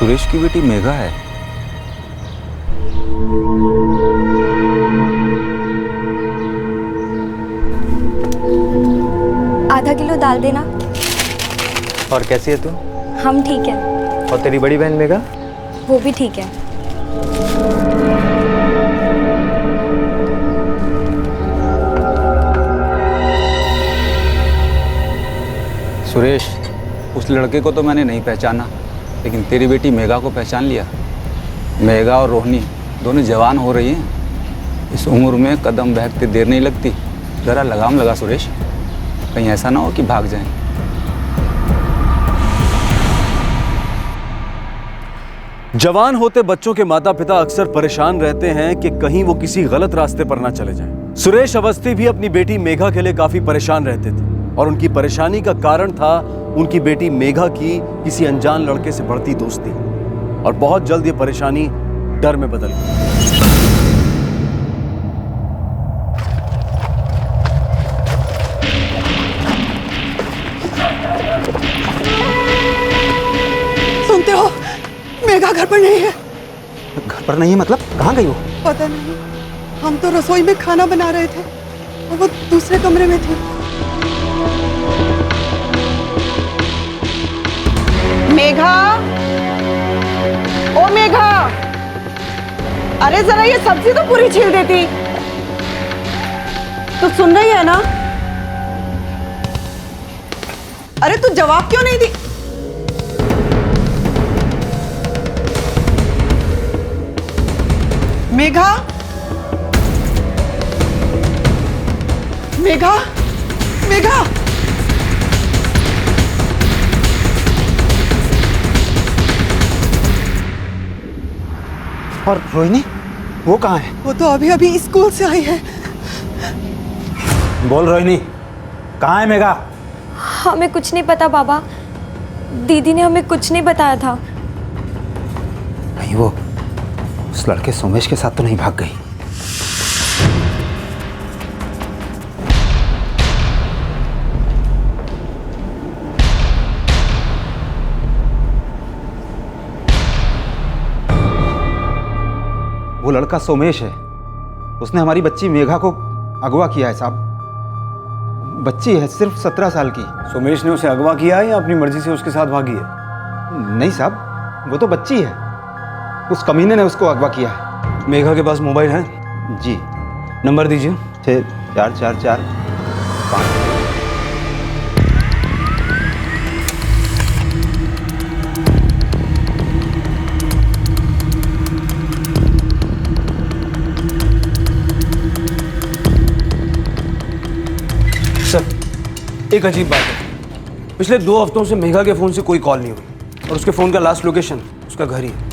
सुरेश की बेटी मेघा है। आधा किलो दाल देना। और कैसी है तू? हम ठीक है। और तेरी बड़ी बहन मेघा? वो भी ठीक है। सुरेश, उस लड़के को तो मैंने नहीं पहचाना, लेकिन तेरी बेटी मेघा को पहचान लिया। मेघा और रोहिणी दोनों जवान हो रही हैं। इस उम्र में कदम बहकते देर नहीं लगती। ज़रा लगाम लगा सुरेश, कहीं ऐसा ना हो कि भाग जाएं। जवान होते बच्चों के माता पिता अक्सर परेशान रहते हैं कि कहीं वो किसी गलत रास्ते पर ना चले जाएं। सुरेश अवस्थी भी अपनी बेटी मेघा के लिए काफी परेशान रहते थे और उनकी परेशानी का कारण था उनकी बेटी मेघा की किसी अनजान लड़के से बढ़ती दोस्ती। और बहुत जल्द ये परेशानी डर में बदल गई। सुनते हो, मेघा घर पर नहीं है। घर पर नहीं है मतलब? कहाँ गई वो? पता नहीं, हम तो रसोई में खाना बना रहे थे और वो दूसरे कमरे में थी। मेघा, ओ मेघा, अरे जरा ये सब्जी तो पूरी छील देती। तो सुन रही है ना? अरे तू जवाब क्यों नहीं दी? मेघा, मेघा, मेघा, और रोहिणी, वो कहाँ है? वो तो अभी अभी स्कूल से आई है। बोल रोहिणी, कहाँ है मेघा? हमें कुछ नहीं पता बाबा, दीदी ने हमें कुछ नहीं बताया था। नहीं, वो उस लड़के सोमेश के साथ तो नहीं भाग गई? वो लड़का सोमेश है, उसने हमारी बच्ची मेघा को अगवा किया है साहब। बच्ची है सिर्फ 17 साल की। सोमेश ने उसे अगवा किया है या अपनी मर्जी से उसके साथ भागी है? नहीं साहब, वो तो बच्ची है, उस कमीने ने उसको अगवा किया है। मेघा के पास मोबाइल है? जी। नंबर दीजिए। 6444 सर, एक अजीब बात है, पिछले 2 हफ्तों से मेघा के फोन से कोई कॉल नहीं हुई और उसके फोन का लास्ट लोकेशन उसका घर ही है।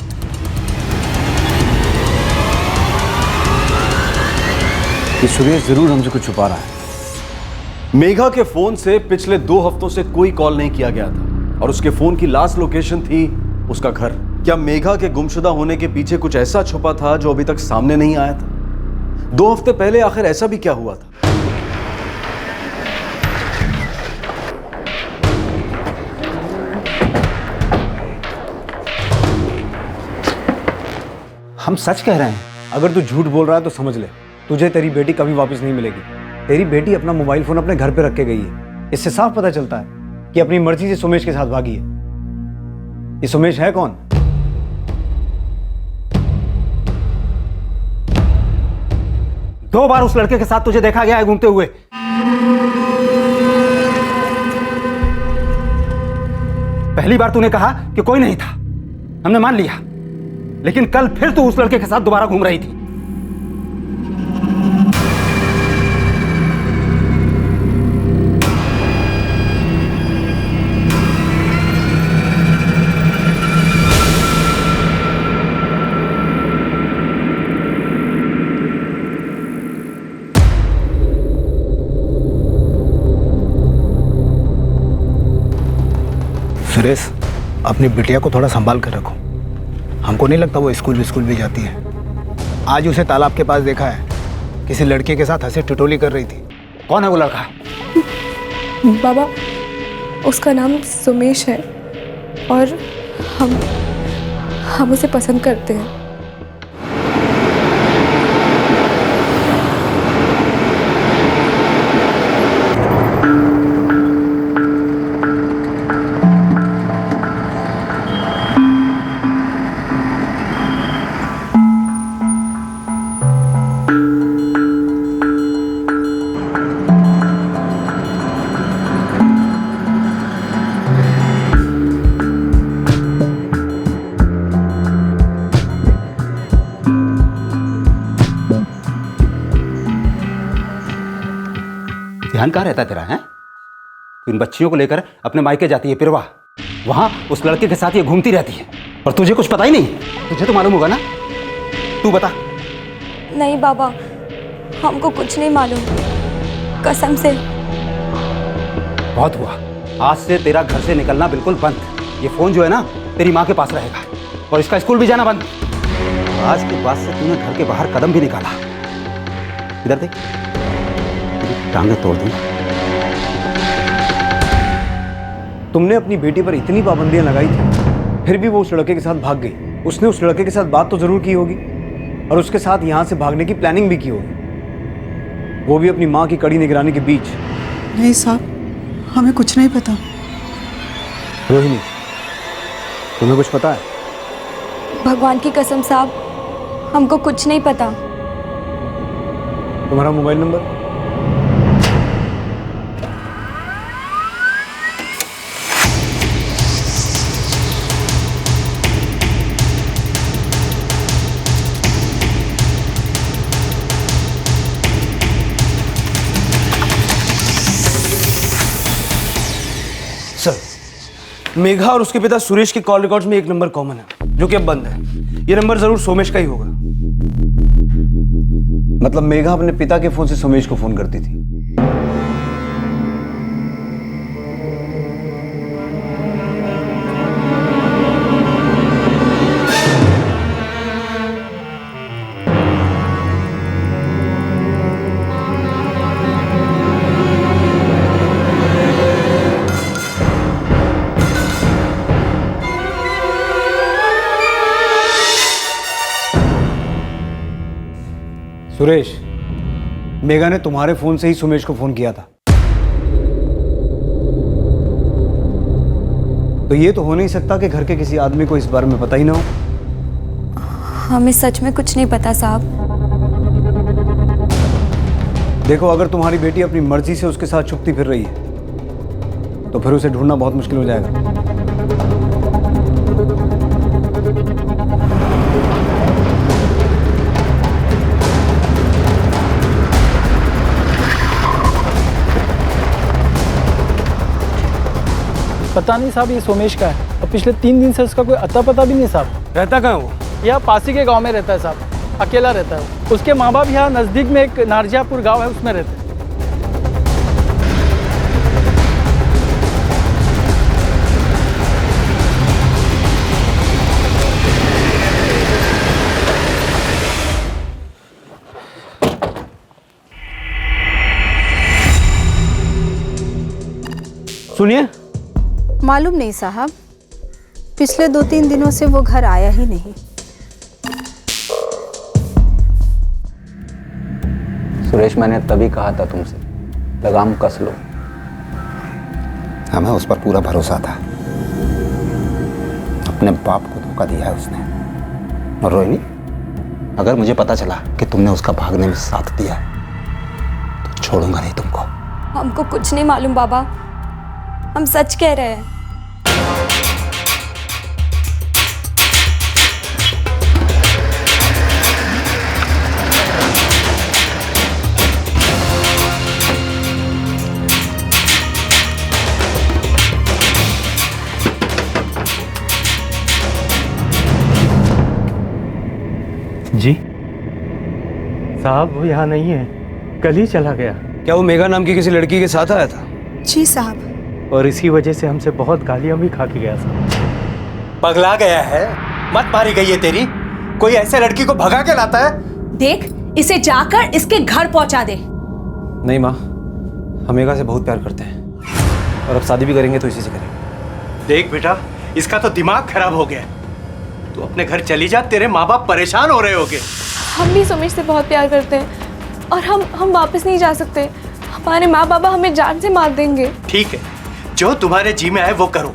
ये सुरेश जरूर हमसे कुछ छुपा रहा है। मेघा के फोन से पिछले 2 हफ्तों से कोई कॉल नहीं किया गया था और उसके फोन की लास्ट लोकेशन थी उसका घर। क्या मेघा के गुमशुदा होने के पीछे कुछ ऐसा छुपा था जो अभी तक सामने नहीं आया था? 2 हफ्ते पहले आखिर ऐसा भी क्या हुआ था? हम सच कह रहे हैं। अगर तू झूठ बोल रहा है तो समझ ले, तुझे तेरी बेटी कभी वापस नहीं मिलेगी। तेरी बेटी अपना मोबाइल फोन अपने घर पे रख के गई है। इससे साफ पता चलता है कि अपनी मर्जी से सुमेश के साथ भागी है। ये सुमेश है कौन? दो बार उस लड़के के साथ तुझे देखा गया है घूमते हुए। पहली बार तूने कहा कि कोई नहीं था, हमने मान लिया, लेकिन कल फिर तू उस लड़के के साथ दोबारा घूम रही थी। सुरेश, अपनी बिटिया को थोड़ा संभाल कर रखो। हमको नहीं लगता वो स्कूल भी जाती है। आज उसे तालाब के पास देखा है, किसी लड़के के साथ हंसी ठिठोली कर रही थी। कौन है वो लड़का? बाबा, उसका नाम सुमेश है और हम उसे पसंद करते हैं। ध्यान कहाँ रहता है तेरा? है इन बच्चियों को लेकर अपने मायके जाती है पिरवा, वहां उस लड़के के साथ ये घूमती रहती है और तुझे कुछ पता ही नहीं। तुझे तो मालूम होगा ना, तू बता। नहीं बाबा, हमको कुछ नहीं मालूम, कसम से। बहुत हुआ, आज से तेरा घर से निकलना बिल्कुल बंद। ये फोन जो है ना तेरी माँ के पास रहेगा और इसका स्कूल भी जाना बंद। आज के बाद से तूने घर के बाहर कदम भी निकाला, इधर देख, तेरी टांगें तोड़ दूंगा। तुमने अपनी बेटी पर इतनी पाबंदियां लगाई थी, फिर भी वो उस लड़के के साथ भाग गई। उसने उस लड़के के साथ बात तो जरूर की होगी और उसके साथ यहां से भागने की प्लानिंग भी की होगी, वो भी अपनी माँ की कड़ी निगरानी के बीच। नहीं साहब, हमें कुछ नहीं पता। रोहिणी, तुम्हें कुछ पता है? भगवान की कसम साहब, हमको कुछ नहीं पता। तुम्हारा मोबाइल नंबर? सर, मेघा और उसके पिता सुरेश के कॉल रिकॉर्ड्स में एक नंबर कॉमन है जो कि अब बंद है। ये नंबर जरूर सोमेश का ही होगा। मतलब मेघा अपने पिता के फोन से सोमेश को फोन करती थी। सुरेश, मेघा ने तुम्हारे फोन से ही सुमेश को फोन किया था, तो ये तो हो नहीं सकता कि घर के किसी आदमी को इस बारे में पता ही ना हो। हमें सच में कुछ नहीं पता साहब। देखो, अगर तुम्हारी बेटी अपनी मर्जी से उसके साथ छुपती फिर रही है तो फिर उसे ढूंढना बहुत मुश्किल हो जाएगा। पता नहीं साहब, ये सोमेश का है और पिछले 3 दिन से उसका कोई अता पता भी नहीं साहब। रहता कहाँ वो? यह पासी के गांव में रहता है साहब, अकेला रहता है। उसके माँ बाप यहाँ नज़दीक में एक नारजियापुर गांव है, उसमें रहते हैं। सुनिए। मालूम नहीं साहब, पिछले 2-3 दिनों से वो घर आया ही नहीं। सुरेश, मैंने तभी कहा था तुमसे, लगाम कस लो। हमें उस पर पूरा भरोसा था। अपने बाप को धोखा दिया है उसने। और रोहिणी, अगर मुझे पता चला कि तुमने उसका भागने में साथ दिया तो छोड़ूंगा नहीं तुमको। हमको कुछ नहीं मालूम बाबा, हम सच कह रहे हैं। जी साहब, वो यहाँ नहीं है, कल ही चला गया। क्या वो मेघा नाम की किसी लड़की के साथ आया था? जी साहब। और इसी वजह से हमसे बहुत गालियाँ भी खा के गया साहब। पगला गया है, मत मारी गई है तेरी। कोई ऐसे लड़की को भगा के लाता है? देख, इसे जाकर इसके घर पहुंचा दे। नहीं माँ, हम मेघा से बहुत प्यार करते हैं और अब शादी भी करेंगे तो इसी से करेंगे। देख बेटा, इसका तो दिमाग खराब हो गया। तू अपने घर चली जा, तेरे माँ बाप परेशान हो रहे होगे। हम भी सुमेश से बहुत प्यार करते हैं और हम वापस नहीं जा सकते। हमारे माँ बाबा हमें जान से मार देंगे। ठीक है, जो तुम्हारे जी में आए वो करो,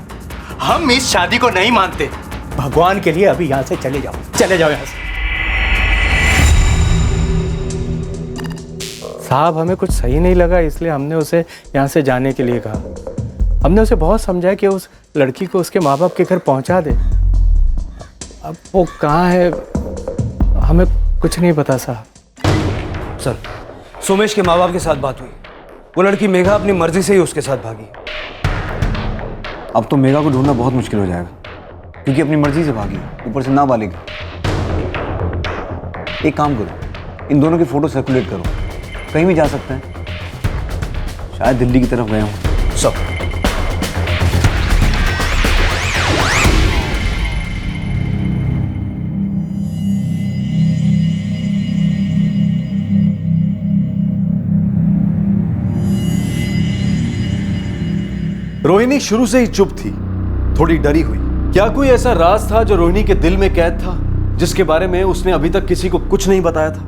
हम इस शादी को नहीं मानते। भगवान के लिए अभी यहाँ से चले जाओ, चले जाओ यहाँ से। साहब हमें कुछ सही नहीं लगा, इसलिए हमने उसे यहाँ से जाने के लिए कहा। हमने उसे बहुत समझाया कि उस लड़की को उसके माँ बाप के घर पहुँचा दे। अब वो कहाँ है हमें कुछ नहीं पता साहब। सर, सोमेश के माँ बाप के साथ बात हुई, वो लड़की मेघा अपनी मर्जी से ही उसके साथ भागी। अब तो मेघा को ढूंढना बहुत मुश्किल हो जाएगा, क्योंकि अपनी मर्जी से भागी, ऊपर से नाबालिग। एक काम करो, इन दोनों की फोटो सर्कुलेट करो, कहीं भी जा सकते हैं। शायद दिल्ली की तरफ गए हों। सब रोहिणी शुरू से ही चुप थी, थोड़ी डरी हुई। क्या कोई ऐसा राज था जो रोहिणी के दिल में कैद था, जिसके बारे में उसने अभी तक किसी को कुछ नहीं बताया था?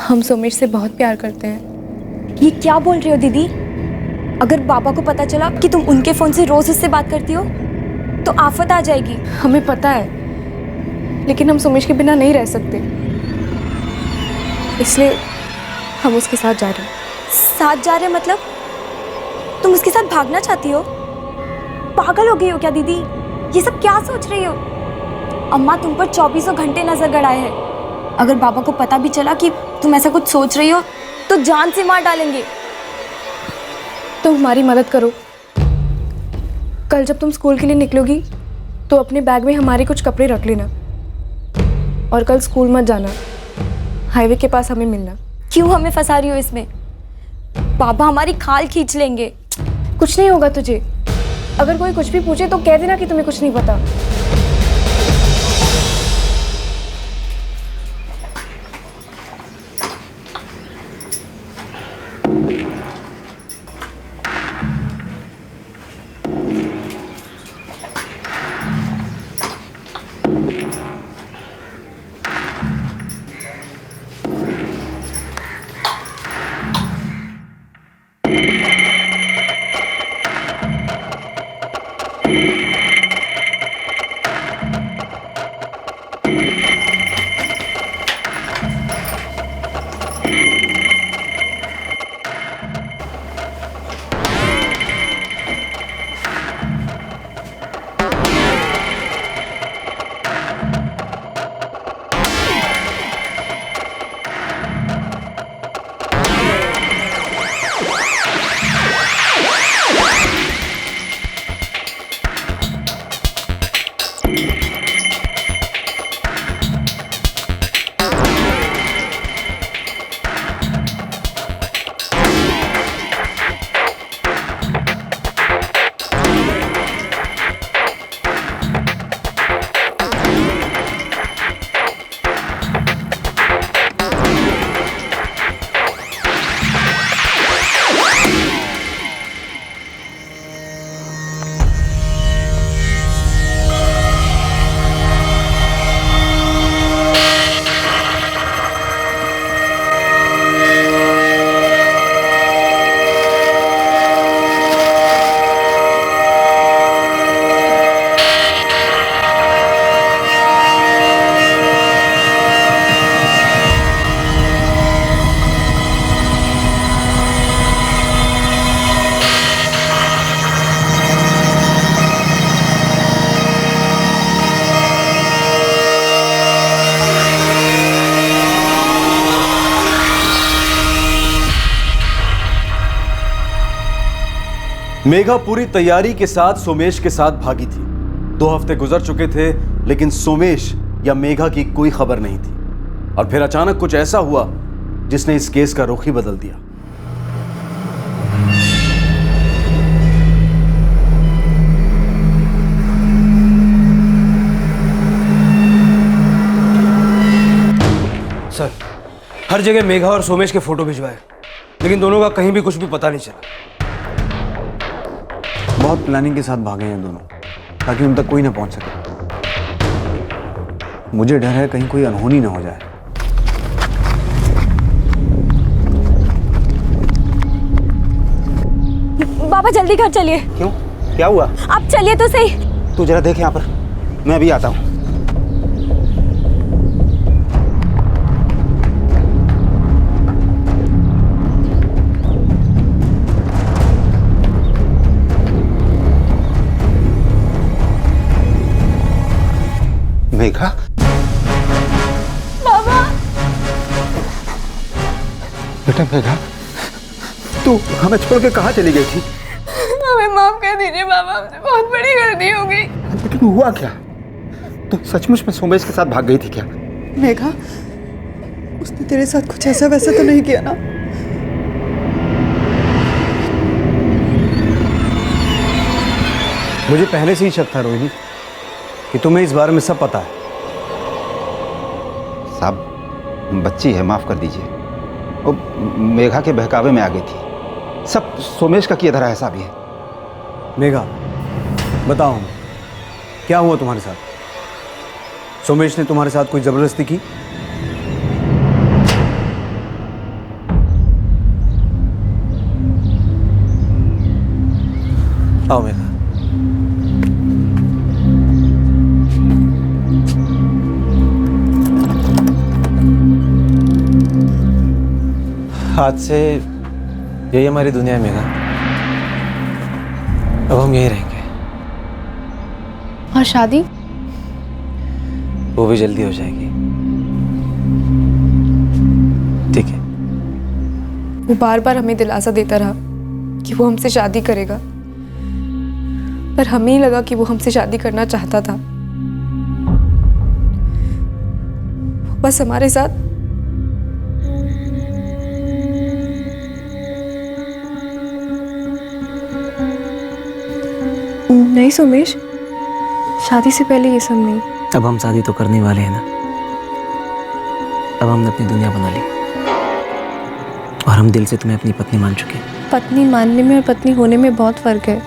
हम सोमेश से बहुत प्यार करते हैं। ये क्या बोल रही हो दीदी? अगर बाबा को पता चला कि तुम उनके फोन से रोज उससे बात करती हो तो आफत आ जाएगी। हमें पता है, लेकिन हम सोमेश के बिना नहीं रह सकते, इसलिए हम उसके साथ जा रहे हैं। साथ जा रहे हैं मतलब? तुम उसके साथ भागना चाहती हो? पागल हो गई हो क्या दीदी? ये सब क्या सोच रही हो? अम्मा तुम पर 24 घंटे नजर गड़ाए हैं। अगर बाबा को पता भी चला कि तुम ऐसा कुछ सोच रही हो तो जान से मार डालेंगे। तुम हमारी मदद करो। कल जब तुम स्कूल के लिए निकलोगी तो अपने बैग में हमारे कुछ कपड़े रख लेना, और कल स्कूल मत जाना, हाईवे के पास हमें मिलना। क्यों हमें फंसा रही हो इसमें? बाबा हमारी खाल खींच लेंगे। कुछ नहीं होगा तुझे। अगर कोई कुछ भी पूछे तो कह देना कि तुम्हें कुछ नहीं पता। मेघा पूरी तैयारी के साथ सोमेश के साथ भागी थी। 2 हफ्ते गुजर चुके थे, लेकिन सोमेश या मेघा की कोई खबर नहीं थी। और फिर अचानक कुछ ऐसा हुआ जिसने इस केस का रुख ही बदल दिया। हर जगह मेघा और सोमेश के फोटो भिजवाए, लेकिन दोनों का कहीं भी कुछ भी पता नहीं चला। बहुत प्लानिंग के साथ भागे हैं दोनों, ताकि उन तक कोई ना पहुंच सके। मुझे डर है कहीं कोई अनहोनी ना हो जाए। बाबा जल्दी घर चलिए। क्यों, क्या हुआ? आप चलिए तो सही। तू जरा देख यहाँ पर, मैं अभी आता हूँ। मेघा, बाबा। बेटा मेघा, तू हमें छोड़ के कहाँ चली गई थी? हमें माफ कर दीजिए बाबा, हमसे बहुत बड़ी गलती हो गई। लेकिन हुआ क्या? तो सचमुच में सोमेश के साथ भाग गई थी क्या? मेघा, उसने तेरे साथ कुछ ऐसा वैसा तो नहीं किया ना? मुझे पहले से ही शक था रोहिणी कि तुम्हें इस बारे में सब पता है। साहब, बच्ची है, माफ कर दीजिए। वो मेघा के बहकावे में आ गई थी। सब सोमेश का किया धरा ऐसा भी है। मेघा, बताओ हमें, क्या हुआ तुम्हारे साथ? सोमेश ने तुम्हारे साथ कोई जबरदस्ती की? आओ मेघा। आज से यही हमारी दुनिया है मेघा। अब हम यही रहेंगे। और शादी? वो भी जल्दी हो जाएगी। ठीक है। वो बार बार हमें दिलासा देता रहा कि वो हमसे शादी करेगा, पर हमें ही लगा कि वो हमसे शादी करना चाहता था। वो बस हमारे साथ नहीं सोमेश, शादी से पहले ये सब नहीं। अब हम शादी तो करने वाले हैं ना। अब हमने अपनी दुनिया बना ली और हम दिल से तुम्हें अपनी पत्नी मान चुके हैं। पत्नी मानने में और पत्नी होने में बहुत फर्क है।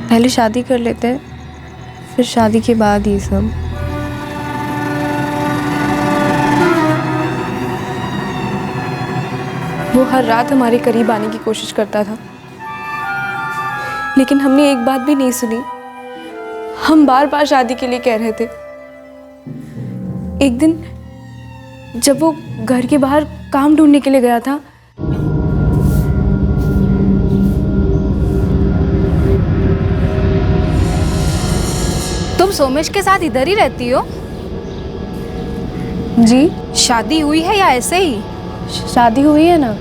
पहले शादी कर लेते हैं, फिर शादी के बाद ये सब। वो हर रात हमारे करीब आने की कोशिश करता था, लेकिन हमने एक बात भी नहीं सुनी। हम बार बार शादी के लिए कह रहे थे। एक दिन जब वो घर के बाहर काम ढूंढने के लिए गया था, तुम सोमेश के साथ इधर ही रहती हो? जी। शादी हुई है या ऐसे ही? शादी हुई है ना,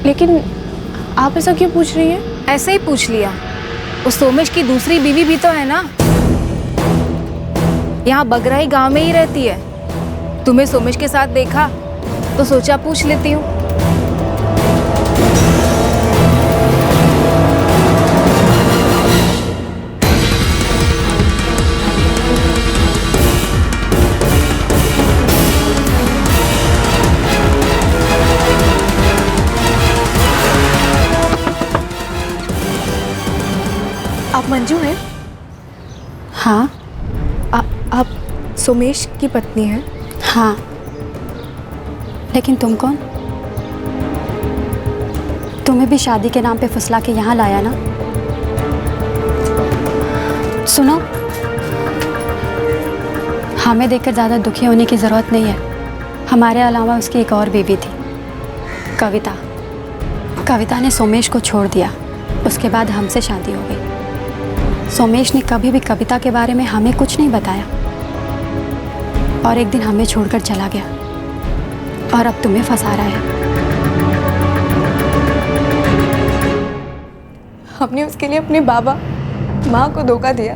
लेकिन आप ऐसा क्यों पूछ रही हैं? ऐसे ही पूछ लिया। उस सोमेश की दूसरी बीवी भी तो है ना, यहाँ बगराई गांव में ही रहती है। तुम्हें सोमेश के साथ देखा तो सोचा पूछ लेती हूँ। आप मंजू हैं? हाँ। आप सोमेश की पत्नी हैं? हाँ। लेकिन तुम कौन? तुम्हें भी शादी के नाम पे फुसला के यहाँ लाया ना? सुनो, हमें देखकर ज़्यादा दुखी होने की ज़रूरत नहीं है। हमारे अलावा उसकी एक और बीवी थी, कविता। कविता ने सोमेश को छोड़ दिया, उसके बाद हमसे शादी हो गई। सोमेश ने कभी भी कविता के बारे में हमें कुछ नहीं बताया और एक दिन हमें छोड़कर चला गया और अब तुम्हें फंसा रहा है। हमने उसके लिए अपने बाबा माँ को धोखा दिया,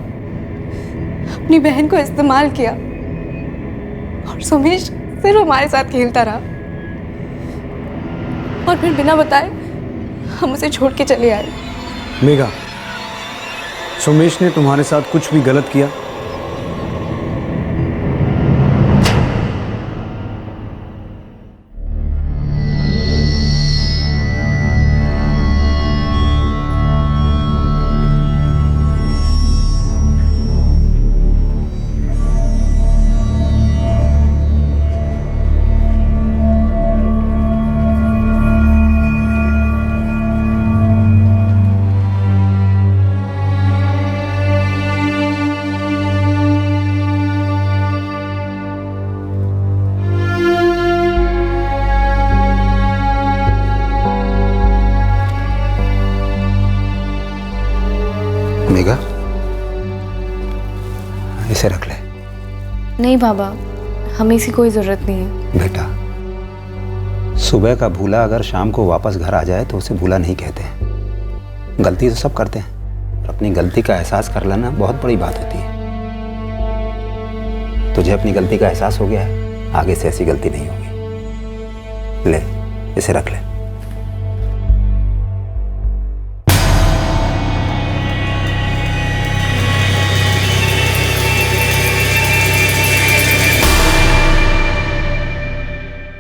अपनी बहन को इस्तेमाल किया और सोमेश सिर्फ हमारे साथ खेलता रहा और फिर बिना बताए हम उसे छोड़ के चले आए। मेघा, सोमेश ने तुम्हारे साथ कुछ भी गलत किया? नहीं बाबा, हमें इसकी कोई ज़रूरत नहीं है। बेटा, सुबह का भूला अगर शाम को वापस घर आ जाए तो उसे भूला नहीं कहते हैं। गलती तो सब करते हैं, पर अपनी गलती का एहसास कर लेना बहुत बड़ी बात होती है। तुझे अपनी गलती का एहसास हो गया है, आगे से ऐसी गलती नहीं होगी। ले, इसे रख ले।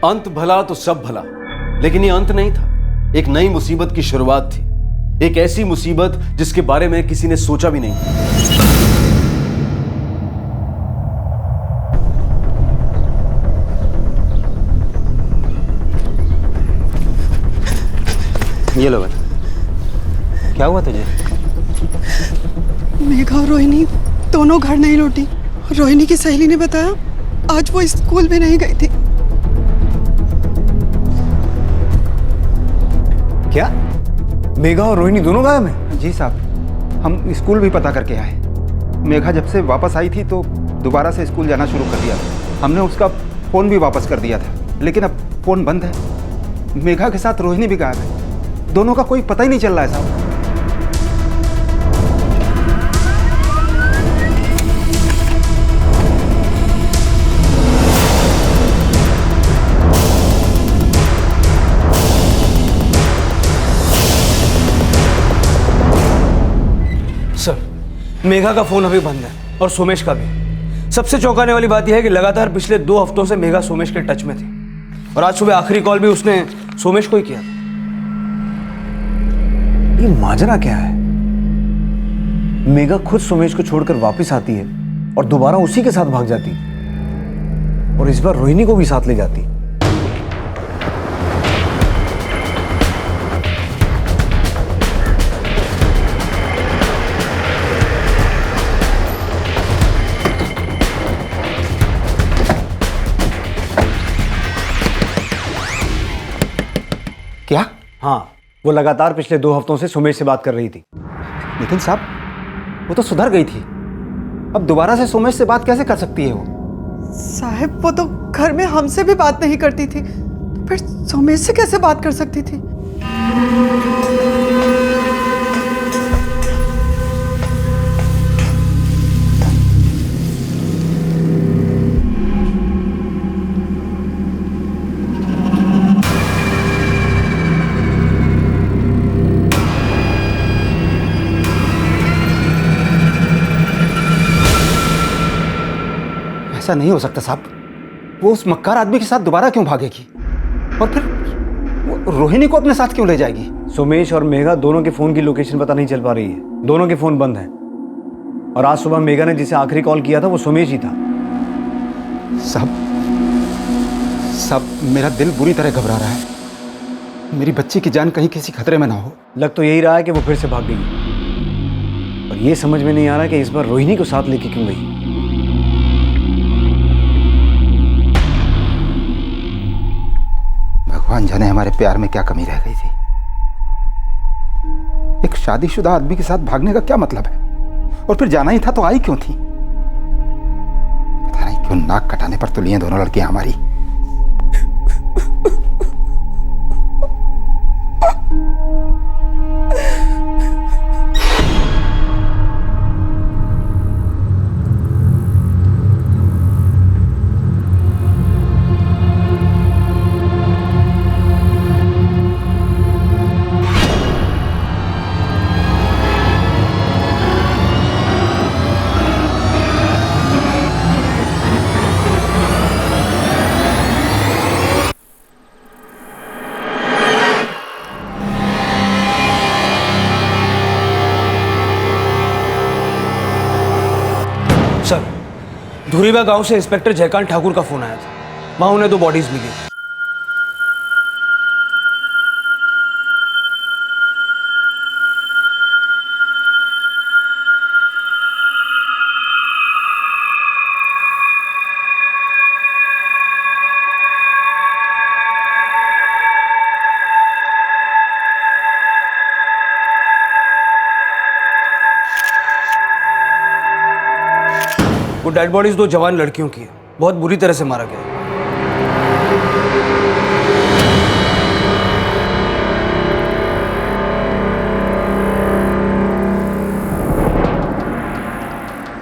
अंत भला तो सब भला, लेकिन ये अंत नहीं था, एक नई मुसीबत की शुरुआत थी। एक ऐसी मुसीबत जिसके बारे में किसी ने सोचा भी नहीं। ये लो बेटा, क्या हुआ तुझे? मेघा और रोहिणी दोनों घर नहीं लौटी। रोहिणी की सहेली ने बताया आज वो स्कूल भी नहीं गई थी। क्या मेघा और रोहिणी दोनों गायब हैं? जी साहब, हम स्कूल भी पता करके आए। मेघा जब से वापस आई थी तो दोबारा से स्कूल जाना शुरू कर दिया। हमने उसका फ़ोन भी वापस कर दिया था, लेकिन अब फ़ोन बंद है। मेघा के साथ रोहिणी भी गायब है। दोनों का कोई पता ही नहीं चल रहा है साहब। सर, मेघा का फोन अभी बंद है और सोमेश का भी। सबसे चौंकाने वाली बात यह है कि लगातार पिछले 2 हफ्तों से मेघा सोमेश के टच में थी और आज सुबह आखिरी कॉल भी उसने सोमेश को ही किया था। ये माजरा क्या है? मेघा खुद सोमेश को छोड़कर वापस आती है और दोबारा उसी के साथ भाग जाती, और इस बार रोहिणी को भी साथ ले जाती। क्या? हाँ, वो लगातार पिछले 2 हफ्तों से सोमेश से बात कर रही थी। लेकिन साहब, वो तो सुधर गई थी, अब दोबारा से सोमेश से बात कैसे कर सकती है वो? साहब, वो तो घर में हमसे भी बात नहीं करती थी, तो फिर सोमेश से कैसे बात कर सकती थी? ऐसा नहीं हो सकता साहब। वो उस मक्कार आदमी के साथ दोबारा क्यों भागेगी? और फिर वो रोहिणी को अपने साथ क्यों ले जाएगी? सोमेश और मेघा दोनों के फोन की लोकेशन पता नहीं चल पा रही है। दोनों के फोन बंद हैं, और आज सुबह मेघा ने जिसे आखिरी कॉल किया था वो सोमेश ही था। साहब, मेरा दिल बुरी तरह घबरा रहा है। मेरी बच्ची की जान कहीं किसी खतरे में ना हो। लग तो यही रहा है कि वो फिर से भाग गई, और ये समझ में नहीं आ रहा कि इस बार रोहिणी को साथ लेके क्यों गई। भगवान जाने हमारे प्यार में क्या कमी रह गई थी। एक शादीशुदा आदमी के साथ भागने का क्या मतलब है? और फिर जाना ही था तो आई क्यों थी? पता नहीं क्यों नाक कटाने पर तुली हैं दोनों लड़कियां हमारी। सर, धुरीबा गांव से इंस्पेक्टर जयकांत ठाकुर का फोन आया था। वहां उन्हें 2 बॉडीज मिली। वो डेड बॉडीज 2 जवान लड़कियों की है। बहुत बुरी तरह से मारा गया है।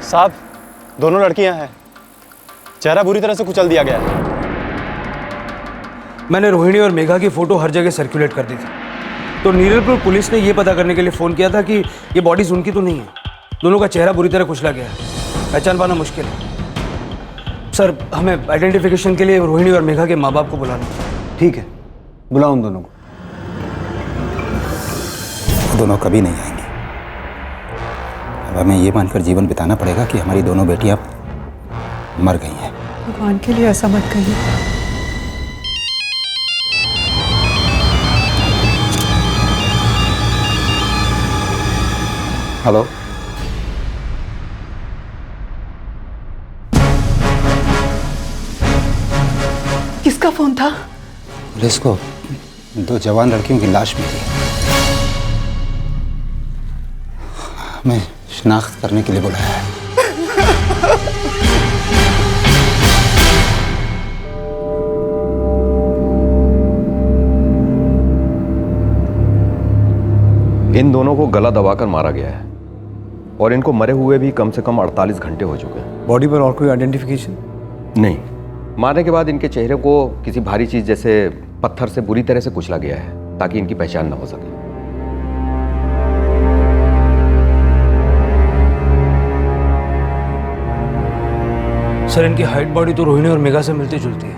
साहब, दोनों लड़कियां हैं। चेहरा बुरी तरह से कुचल दिया गया है। मैंने रोहिणी और मेघा की फोटो हर जगह सर्कुलेट कर दी थी, तो नीरलपुर पुलिस ने यह पता करने के लिए फ़ोन किया था कि ये बॉडीज उनकी तो नहीं है। दोनों का चेहरा बुरी तरह कुचला गया है, पहचान पाना मुश्किल है। सर, हमें आइडेंटिफिकेशन के लिए रोहिणी और मेघा के माँ बाप को बुलाना। ठीक है, बुलाओ उन दोनों को। वो दोनों कभी नहीं आएंगे। अब हमें ये मानकर जीवन बिताना पड़ेगा कि हमारी दोनों बेटियां मर गई हैं। भगवान के लिए ऐसा मत कहिए। हेलो, किसका फोन था? पुलिस को 2 जवान लड़कियों की लाश मिली है। हमें शिनाख्त करने के लिए बुलाया है। इन दोनों को गला दबाकर मारा गया है और इनको मरे हुए भी कम से कम 48 घंटे हो चुके हैं। बॉडी पर और कोई आइडेंटिफिकेशन नहीं। मारने के बाद इनके चेहरे को किसी भारी चीज जैसे पत्थर से बुरी तरह से कुचला गया है ताकि इनकी पहचान न हो सके। सर, इनकी हाइट बॉडी तो रोहिणी और मेघा से मिलती जुलती है।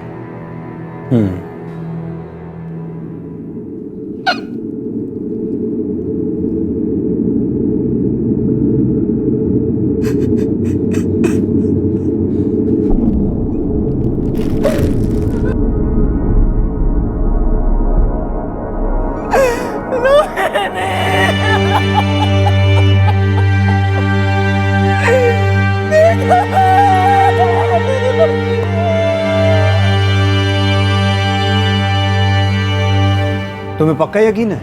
तुम्हें पक्का यकीन है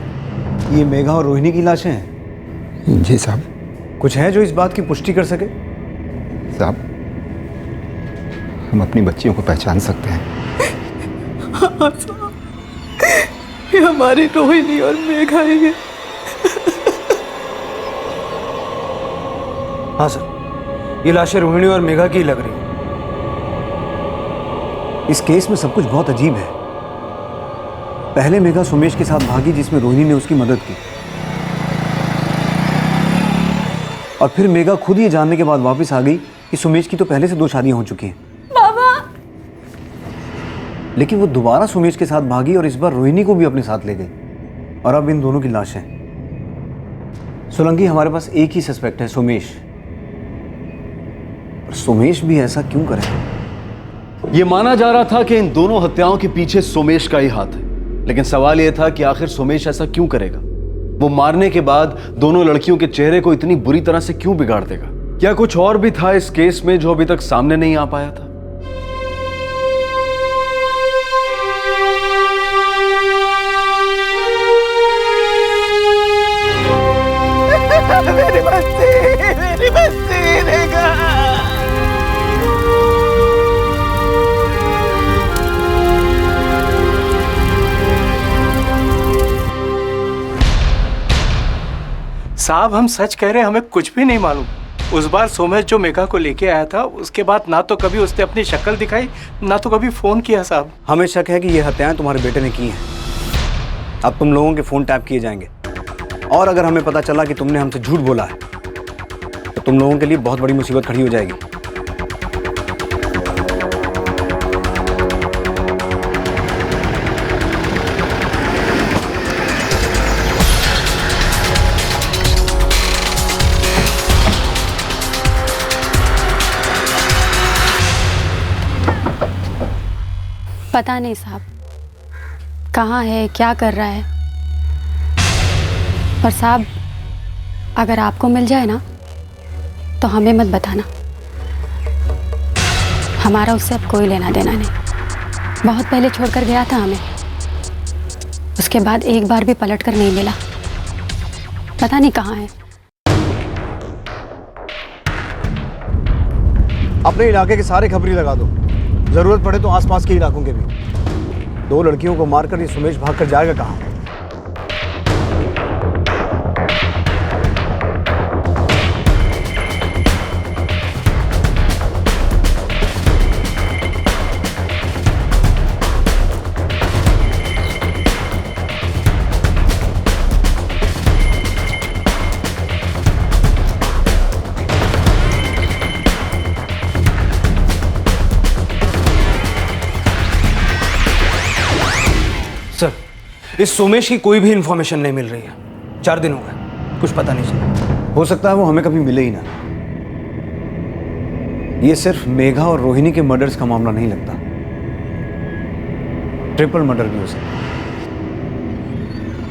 ये मेघा और रोहिणी की लाशें हैं? जी साहब। कुछ है जो इस बात की पुष्टि कर सके? साहब, हम अपनी बच्चियों को पहचान सकते हैं। हाँ साहब, ये हमारी रोहिणी और मेघा ही है। हाँ सर, ये लाशें रोहिणी और मेघा की लग रही हैं। इस केस में सब कुछ बहुत अजीब है। पहले मेघा सुमेश के साथ भागी जिसमें रोहिणी ने उसकी मदद की, और फिर मेघा खुद ये जानने के बाद वापस आ गई कि सुमेश की तो पहले से 2 शादियां हो चुकी हैं। बाबा! लेकिन वो दोबारा सुमेश के साथ भागी और इस बार रोहिणी को भी अपने साथ ले गई, और अब इन दोनों की लाशें। सोलंकी, हमारे पास एक ही सस्पेक्ट है, सुमेश। और सुमेश भी ऐसा क्यों करे? यह माना जा रहा था कि इन दोनों हत्याओं के पीछे सुमेश का ही हाथ है, लेकिन सवाल यह था कि आखिर सुमेश ऐसा क्यों करेगा? वो मारने के बाद दोनों लड़कियों के चेहरे को इतनी बुरी तरह से क्यों बिगाड़ देगा? क्या कुछ और भी था इस केस में जो अभी तक सामने नहीं आ पाया था? मेरी बस्ती देखा। साहब, हम सच कह रहे हैं, हमें कुछ भी नहीं मालूम। उस बार सोमेश जो मेघा को लेके आया था, उसके बाद ना तो कभी उसने अपनी शक्ल दिखाई, ना तो कभी फोन किया। साहब, हमें शक है कि ये हत्याएं तुम्हारे बेटे ने की हैं। अब तुम लोगों के फोन टैप किए जाएंगे, और अगर हमें पता चला कि तुमने हमसे झूठ बोला है तो तुम लोगों के लिए बहुत बड़ी मुसीबत खड़ी हो जाएगी। पता नहीं साहब, कहाँ है, क्या कर रहा है। और साहब, अगर आपको मिल जाए ना तो हमें मत बताना। हमारा उससे अब कोई लेना देना नहीं। बहुत पहले छोड़कर गया था हमें, उसके बाद एक बार भी पलट कर नहीं मिला। पता नहीं कहाँ है। अपने इलाके के सारे खबरी लगा दो, जरूरत पड़े तो आसपास के इलाकों के भी। 2 लड़कियों को मारकर ये सुमेश भागकर जाएगा कहाँ? सर, इस सोमेश की कोई भी इंफॉर्मेशन नहीं मिल रही है। 4 दिन हो गए, कुछ पता नहीं चला। हो सकता है वो हमें कभी मिले ही ना। ये सिर्फ मेघा और रोहिणी के मर्डर्स का मामला नहीं लगता, ट्रिपल मर्डर भी हो सकता है।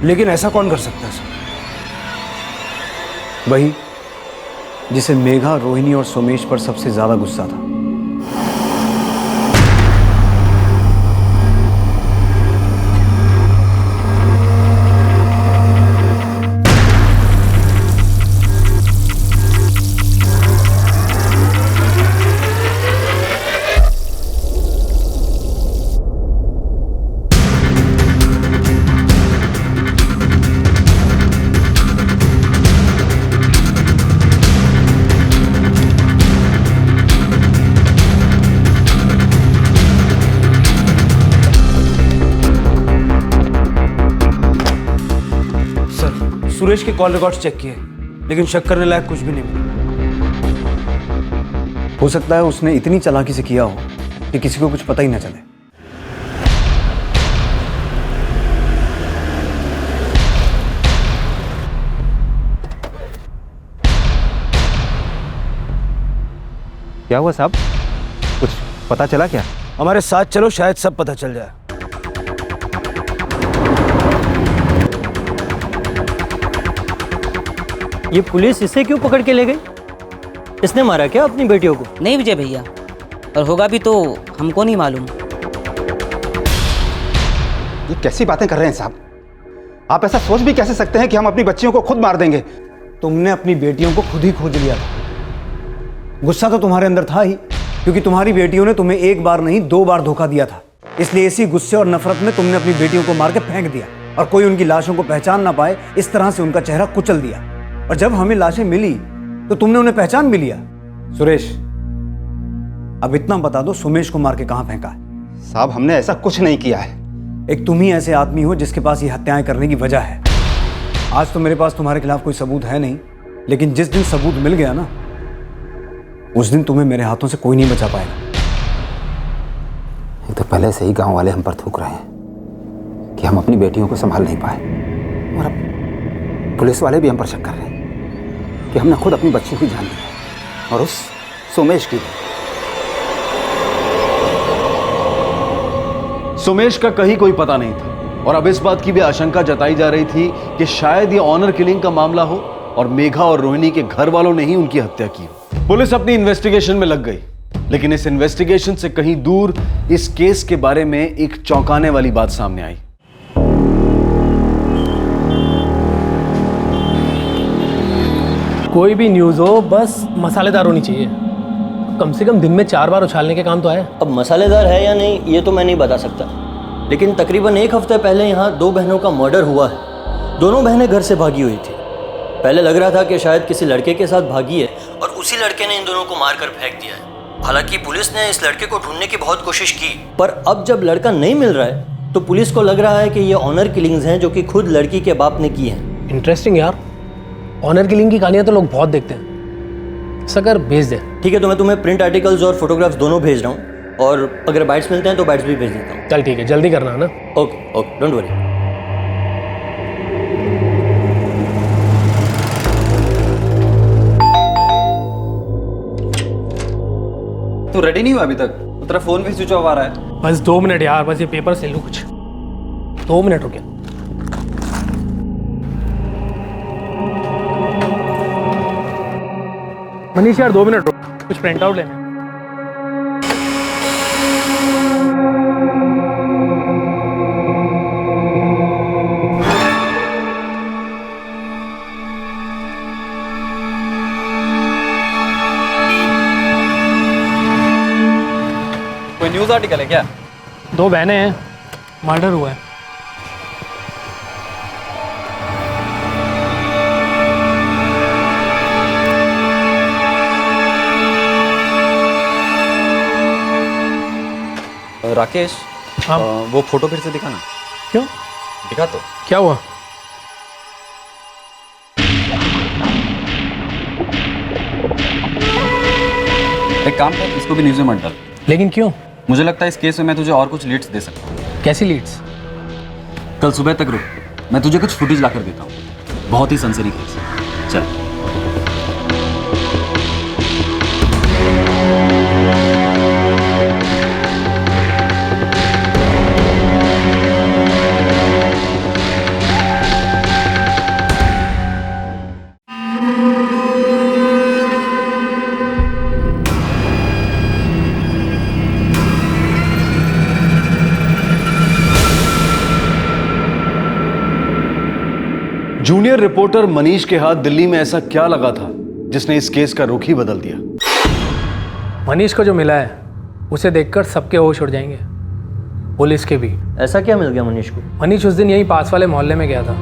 लेकिन ऐसा कौन कर सकता है सर? वही जिसे मेघा, रोहिणी और सोमेश पर सबसे ज्यादा गुस्सा था। सुरेश के कॉल रिकॉर्ड्स चेक किए, लेकिन शक करने लायक कुछ भी नहीं मिला। हो सकता है उसने इतनी चालाकी से किया हो कि किसी को कुछ पता ही ना चले। क्या हुआ साहब? कुछ पता चला क्या? हमारे साथ चलो, शायद सब पता चल जाए। ये पुलिस इसे क्यों पकड़ के ले गई? इसने मारा क्या अपनी बेटियों को? नहीं विजय भैया, और होगा भी तो हमको नहीं मालूम। ये कैसी बातें कर रहे हैं साहब? आप ऐसा सोच भी कैसे सकते हैं कि हम अपनी बच्चियों को खुद मार देंगे? तुमने अपनी बेटियों को खुद ही खोज लिया था। गुस्सा तो तुम्हारे अंदर था ही, क्योंकि तुम्हारी बेटियों ने तुम्हें 1 बार नहीं 2 बार धोखा दिया था। इसलिए इसी गुस्से और नफरत में तुमने अपनी बेटियों को मार के फेंक दिया, और कोई उनकी लाशों को पहचान ना पाए इस तरह से उनका चेहरा कुचल दिया। और जब हमें लाशें मिली तो तुमने उन्हें पहचान भी लिया। सुरेश, अब इतना बता दो, सोमेश को मार के कहां फेंका है? साहब, हमने ऐसा कुछ नहीं किया है। एक तुम ही ऐसे आदमी हो जिसके पास ये हत्याएं करने की वजह है। आज तो मेरे पास तुम्हारे खिलाफ कोई सबूत है नहीं, लेकिन जिस दिन सबूत मिल गया ना, उस दिन तुम्हें मेरे हाथों से कोई नहीं बचा पाएगा। एक तो पहले से ही गांव वाले हम पर थूक रहे हैं कि हम अपनी बेटियों को संभाल नहीं पाए, और अब पुलिस वाले भी हम पर शक कर रहे हैं कि हमने खुद अपनी बच्ची की जान ली, और उस सोमेश की। सोमेश का कहीं कोई पता नहीं था, और अब इस बात की भी आशंका जताई जा रही थी कि शायद ये ऑनर किलिंग का मामला हो और मेघा और रोहिणी के घर वालों ने ही उनकी हत्या की हो। पुलिस अपनी इन्वेस्टिगेशन में लग गई, लेकिन इस इन्वेस्टिगेशन से कहीं दूर इस केस के बारे में एक चौंकाने वाली बात सामने आई। कोई भी न्यूज़ हो, बस मसालेदार होनी चाहिए। कम से कम दिन में 4 बार उछालने के काम तो आए। अब मसालेदार है या नहीं ये तो मैं नहीं बता सकता, लेकिन तकरीबन 1 हफ्ते पहले यहाँ 2 बहनों का मर्डर हुआ है। दोनों बहनें घर से भागी हुई थी। पहले लग रहा था कि शायद किसी लड़के के साथ भागी है और उसी लड़के ने इन दोनों को मारकर फेंक दिया है। हालांकि पुलिस ने इस लड़के को ढूंढने की बहुत कोशिश की, पर अब जब लड़का नहीं मिल रहा है तो पुलिस को लग रहा है कि ये ऑनर किलिंग्स हैं जो कि खुद लड़की के बाप ने की हैं। इंटरेस्टिंग यार, ऑनर किलिंग की कहानियां तो लोग बहुत देखते हैं। सकर भेज दे। ठीक है, तो मैं तुम्हें प्रिंट आर्टिकल्स और फोटोग्राफ्स दोनों भेज रहा हूँ, और अगर बाइट्स मिलते हैं तो बाइट्स भी भेज देता हूँ। चल ठीक है, जल्दी करना है ना। Okay okay, don't worry. तू रेडी नहीं हुआ अभी तक? तो तेरा फोन भी स्विच ऑफ आ रहा है। बस 2 मिनट यार, बस ये पेपर से लूँ कुछ। 2 मिनट हो गया। मनीष यार 2 मिनट रुक, कुछ प्रिंट आउट लेना। कोई न्यूज़ न्यूज़ आर्टिकल है क्या? 2 बहनें हैं, मर्डर हुआ है। राकेश, हाँ? वो फोटो फिर से दिखाना। क्यों? दिखा तो। क्या हुआ? एक काम कर, इसको भी न्यूज़ में मत डाल। लेकिन क्यों? मुझे लगता है इस केस में मैं तुझे और कुछ लीड्स दे सकता हूँ। कैसी लीड्स? कल सुबह तक रुक, मैं तुझे कुछ फुटेज ला कर देता हूँ। बहुत ही सनसनी केस है। चल। जूनियर रिपोर्टर मनीष के हाथ दिल्ली में ऐसा क्या लगा था जिसने इस केस का रुख ही बदल दिया? मनीष को जो मिला है उसे देखकर सबके होश उड़ जाएंगे, पुलिस के भी। ऐसा क्या मिल गया मनीष को? मनीष उस दिन यहीं पास वाले मोहल्ले में गया था।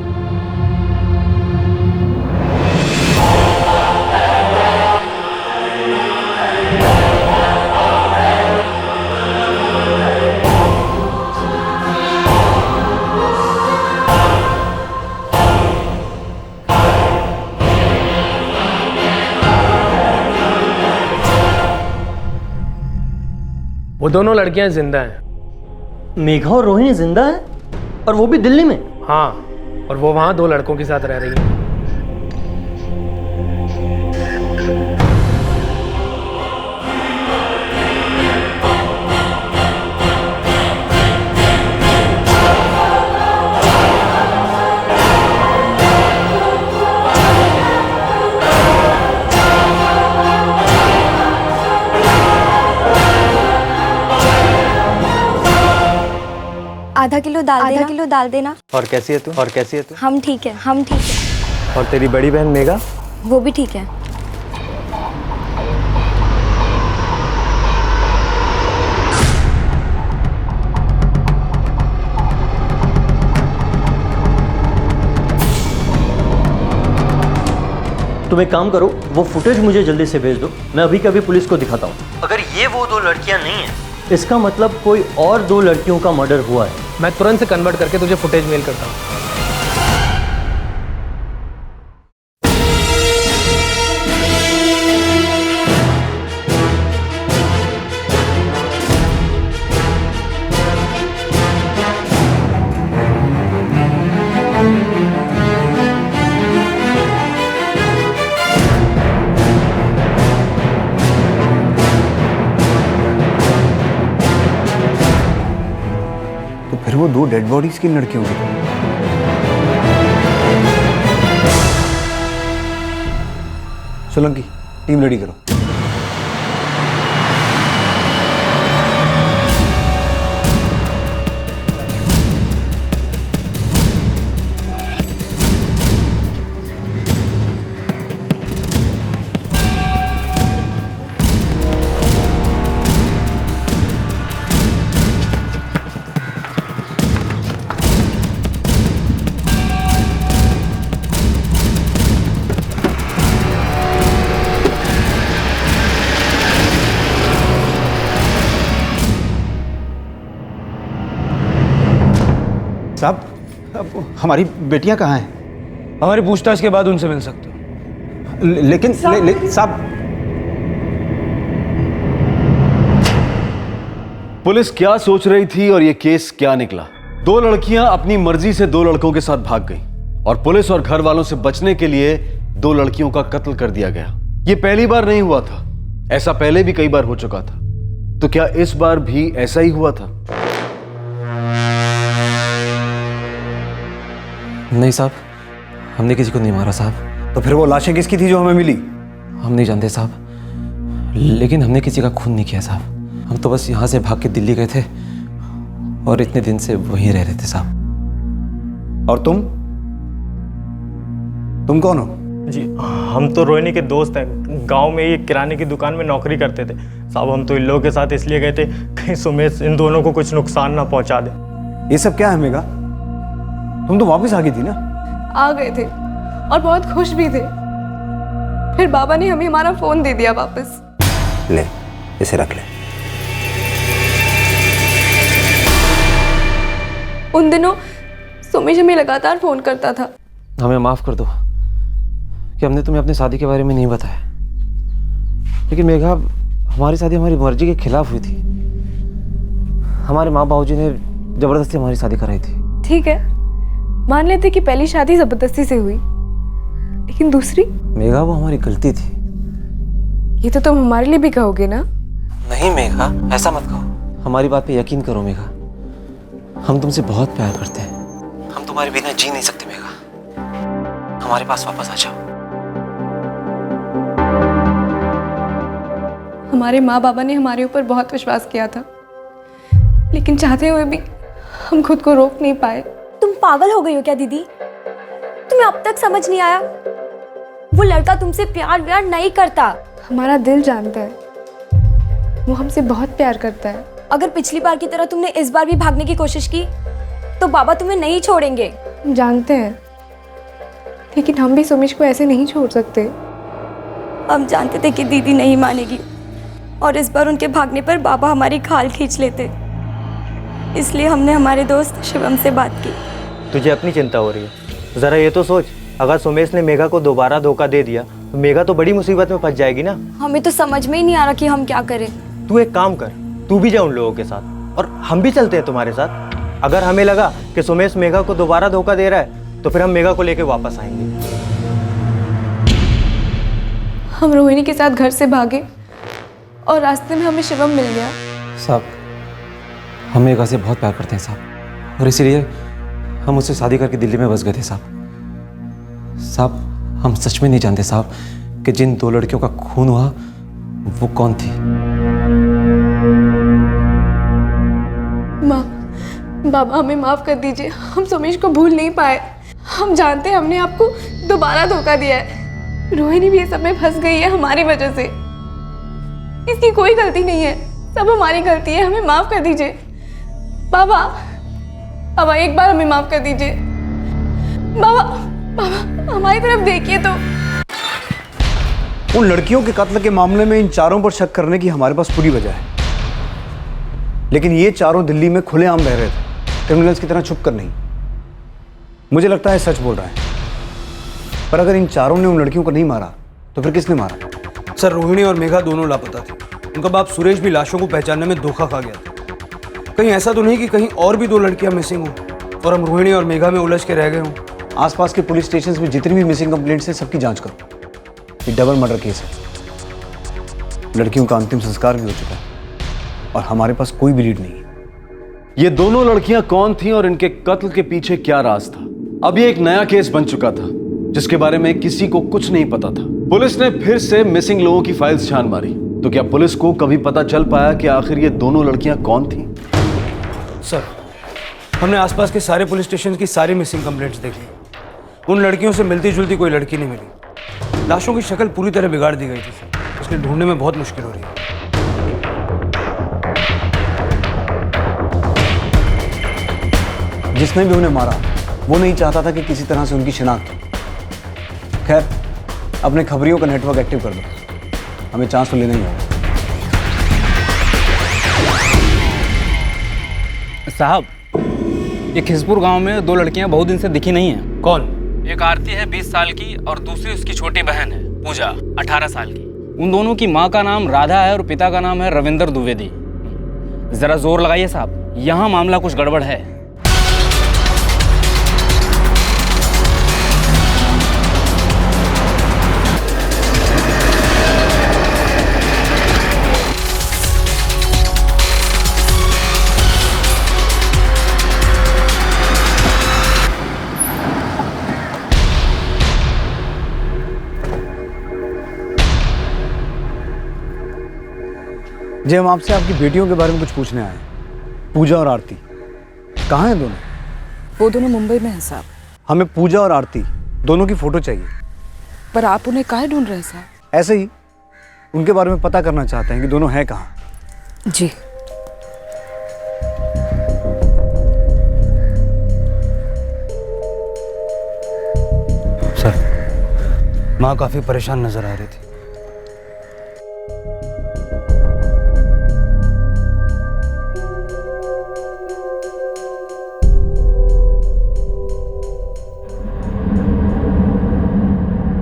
वो दोनों लड़कियां जिंदा हैं। मेघा और रोहिणी जिंदा है? और वो भी दिल्ली में? हाँ, और वो वहां 2 लड़कों के साथ रह रही है। आधा किलो दाल देना। और कैसी है तू? हम ठीक है। और तेरी बड़ी बहन मेघा? वो भी ठीक है। तुम एक काम करो, वो फुटेज मुझे जल्दी से भेज दो, मैं अभी कभी पुलिस को दिखाता हूँ। अगर ये वो 2 लड़कियां नहीं हैं, इसका मतलब कोई और 2 लड़कियों का मर्डर हुआ है। मैं तुरंत से कन्वर्ट करके तुझे फुटेज मेल करता हूँ। फिर वो 2 डेड बॉडीज किन लड़कियों की? सोलंकी, टीम रेडी करो। साहब, हमारी बेटियां कहाँ हैं? हमारी पूछताछ के बाद उनसे मिल सकते हो। लेकिन साहब, पुलिस क्या सोच रही थी और ये केस क्या निकला? 2 लड़कियां अपनी मर्जी से 2 लड़कों के साथ भाग गईं और पुलिस और घर वालों से बचने के लिए 2 लड़कियों का कत्ल कर दिया गया। ये पहली बार नहीं हुआ था, ऐसा पहले भी कई बार हो चुका था। तो क्या इस बार भी ऐसा ही हुआ था? नहीं साहब, हमने किसी को नहीं मारा साहब। तो फिर वो लाशें किसकी थी जो हमें मिली? हम नहीं जानते साहब, लेकिन हमने किसी का खून नहीं किया साहब। हम तो बस यहाँ से भाग के दिल्ली गए थे और इतने दिन से वहीं रह रहे थे साहब। और तुम कौन हो? जी हम तो रोहिणी के दोस्त हैं, गांव में ही किराने की दुकान में नौकरी करते थे साहब। हम तो इन लोगों के साथ इसलिए गए थे कहीं सुमेश इन दोनों को कुछ नुकसान ना पहुंचा दे। ये सब क्या है मेघा? तुम तो वापस आ गई थी ना? आ गए थे और बहुत खुश भी थे। फिर बाबा ने हमें हमारा फोन दे दिया वापस। ले, इसे रख ले। उन दिनों सुमेश हमें लगातार फोन करता था। हमें माफ़ कर दो कि हमने तुम्हें अपनी शादी के बारे में नहीं बताया, लेकिन मेघा हमारी शादी हमारी मर्जी के खिलाफ हुई थी। हमारे माँ बाबूजी ने ज़बरदस्ती हमारी शादी कराई थी। ठीक है, मान लेते कि पहली शादी जबरदस्ती से हुई, लेकिन दूसरी? मेघा वो हमारी गलती थी। ये तो तुम हमारे लिए भी कहोगे ना? नहीं मेघा, ऐसा मत कहो। हमारी बात पे यकीन करो मेघा, हम तुमसे बहुत प्यार करते हैं। हम तुम्हारे बिना जी नहीं सकते मेघा। हमारे पास वापस आ जाओ। हमारे माँ बाबा ने हमारे ऊपर बहुत विश्वास किया था, लेकिन चाहते हुए भी हम खुद को रोक नहीं पाए। तुम पागल हो गई हो क्या दीदी? तुम्हें अब तक समझ नहीं आया? वो लड़का तुमसे प्यार व्यार नहीं करता। हमारा दिल जानता है, वो हमसे बहुत प्यार करता है। अगर पिछली बार की तरह तुमने इस बार भी भागने की कोशिश की तो बाबा तुम्हें नहीं छोड़ेंगे। हम जानते हैं, लेकिन हम भी सुमेश को ऐसे नहीं छोड़ सकते। हम जानते थे कि दीदी नहीं मानेगी और इस बार उनके भागने पर बाबा हमारी खाल खींच लेते, इसलिए हमने हमारे दोस्त शिवम से बात की। तुझे अपनी चिंता हो रही है, ज़रा ये तो सोच, अगर सुमेश ने मेघा को दोबारा धोखा दे दिया तो मेघा तो बड़ी मुसीबत में फंस जाएगी ना। हमें तो समझ में ही नहीं आ रहा कि हम क्या करें। तू एक काम कर, तू भी जा उन लोगों के साथ और हम भी चलते हैं तुम्हारे साथ। अगर हमें लगा कि सुमेश मेघा को दोबारा धोखा दे रहा है तो फिर हम मेघा को लेके वापस आएंगे। हम रोहिणी के साथ घर से भागे और रास्ते में हमें शिवम मिल गया। साहब, हम मेघा से बहुत प्यार करते हैं साहब, और इसीलिए हम उससे शादी करके दिल्ली में बस गए थे साहब। साहब, हम सच में नहीं जानते साहब कि जिन दो लड़कियों का खून हुआ वो कौन थी। माँ, बाबा हमें माफ कर दीजिए, हम सुमेश को भूल नहीं पाए। हम जानते हैं हमने आपको दोबारा धोखा दिया है। रोहिणी भी ये सब में फंस गई है हमारी वजह से। इसकी कोई गलती नहीं है, सब हमारी गलती है। हमें माफ कर दीजिए बाबा। बाबा एक बार हमें माफ कर दीजिए। बाबा, बाबा हमारी तरफ देखिए तो। उन लड़कियों के कत्ल के मामले में इन चारों पर शक करने की हमारे पास पूरी वजह है, लेकिन ये चारों दिल्ली में खुलेआम रह रहे थे, क्रिमिनल्स की तरह छुप कर नहीं। मुझे लगता है सच बोल रहा है, पर अगर इन चारों ने उन लड़कियों को नहीं मारा तो फिर किसने मारा? सर, रोहिणी और मेघा दोनों लापता थे। उनका बाप सुरेश भी लाशों को पहचानने में धोखा खा गया था। कहीं ऐसा तो नहीं कि कहीं और भी दो लड़कियां मिसिंग हों और हम रोहिणी और मेघा में उलझ के रह गए हों। आसपास के पुलिस स्टेशन में जितनी भी मिसिंग कंप्लेंट्स हैं सबकी जांच करो। ये डबल मर्डर केस है। लड़कियों का अंतिम संस्कार भी हो चुका है और हमारे पास कोई भी लीड नहीं है। ये दोनों लड़कियां कौन थीं और इनके कत्ल के पीछे क्या राज था? अब ये एक नया केस बन चुका था जिसके बारे में किसी को कुछ नहीं पता था। पुलिस ने फिर से मिसिंग लोगों की फाइल्स छान मारी, तो क्या पुलिस को कभी पता चल पाया कि आखिर ये दोनों लड़कियां कौन थीं? सर, हमने आसपास के सारे पुलिस स्टेशन की सारी मिसिंग कंप्लेंट्स देख ली। उन लड़कियों से मिलती जुलती कोई लड़की नहीं मिली। लाशों की शक्ल पूरी तरह बिगाड़ दी गई थी सर, इसलिए ढूंढने में बहुत मुश्किल हो रही है। जिसने भी उन्हें मारा वो नहीं चाहता था कि किसी तरह से उनकी शिनाख्त हो। खैर, अपने खबरियों का नेटवर्क एक्टिव कर दो, हमें चांस तो लेना ही होगा। साहब, ये खिसपुर गांव में दो लड़कियां बहुत दिन से दिखी नहीं हैं। कौन? एक आरती है 20 साल की और दूसरी उसकी छोटी बहन है पूजा 18 साल की। उन दोनों की माँ का नाम राधा है और पिता का नाम है रविंदर द्विवेदी। जरा जोर लगाइए साहब, यहाँ मामला कुछ गड़बड़ है। जी, हम आपसे आपकी बेटियों के बारे में कुछ पूछने आए हैं। पूजा और आरती कहाँ हैं दोनों? वो दोनों मुंबई में हैं साहब। हमें पूजा और आरती दोनों की फोटो चाहिए। पर आप उन्हें काहे ढूंढ रहे हैं साहब? ऐसे ही उनके बारे में पता करना चाहते हैं कि दोनों हैं कहाँ। जी। सर, माँ काफी परेशान नजर आ रही थी।